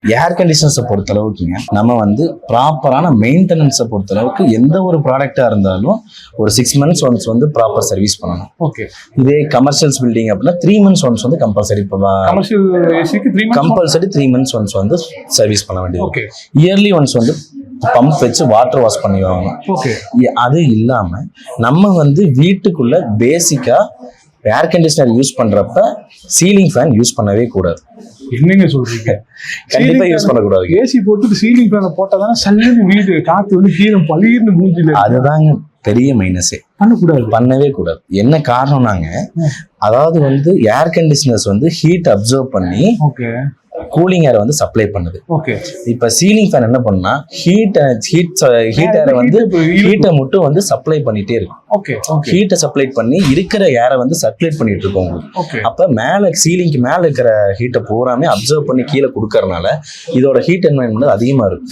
ஏர் கண்டிஷனர்ஸை பொறுத்த அளவுக்குங்க நம்ம வந்து ப்ராப்பரான மெயின்டெனன்ஸை பொறுத்த அளவுக்கு எந்த ஒரு ப்ராடக்டா இருந்தாலும் ஒரு 6 months ஒன்ஸ் வந்து ப்ராப்பர் சர்வீஸ் பண்ணணும். ஓகே. இதே கமர்ஷியல்ஸ் பில்டிங் அப்படின்னா 3 months ஒன்ஸ் வந்து கம்பல்சரி கமர்ஷியல் ஏசிக்கு 3 months கம்பல்சரி 3 months ஒன்ஸ் வந்து சர்வீஸ் பண்ண வேண்டியது. ஓகே. இயர்லி ஒன்ஸ் வந்து பம்ப் வச்சு வாட்டர் வாஷ் பண்ணி வாங்கணும். ஓகே. அது இல்லாம நம்ம வந்து வீட்டுக்குள்ள பேசிக்கா ஏர் கண்டிஷனர் யூஸ் பண்றப்ப சீலிங் ஃபேன் யூஸ் பண்ணவே கூடாது. என்னங்க சொல்றீங்க? கண்டிப்பா யூஸ் பண்ணக்கூடாது. ஏசி போட்டு சீலிங் ஃபேனை போட்டாதானே சல்லுன்னு வீடு காத்து வந்து கீழே பளிர்னு மூஞ்சில. அதுதாங்க பெரிய மைனஸே. பண்ணவே கூடாது. என்ன காரணம்னாங்க, அதாவது வந்து ஏர் கண்டிஷனர்ஸ் வந்து ஹீட் அப்சர்வ் பண்ணி கூலிங் ஏர் வந்து சப்ளை பண்ணுது. ஓகே. இப்ப சீலிங் ஃபேன் என்ன பண்ணா ஹீட் ஏரை வந்து ஹீட்டை மட்டும் வந்து சப்ளை பண்ணிட்டே இருக்கும். ஓகே. ஹீட்டை சப்ளை பண்ணி இருக்கிற ஏரை வந்து சர்க்குலேட் பண்ணிட்டு இருக்கோம் உங்களுக்கு. அப்ப மேல சீலிங்க்கு மேல இருக்கிற ஹீட்டை பூராமே அப்சர்வ் பண்ணி கீழே கொடுக்கறதுனால இதோட ஹீட் என்வாயன்மெண்ட் அதிகமா இருக்கும்.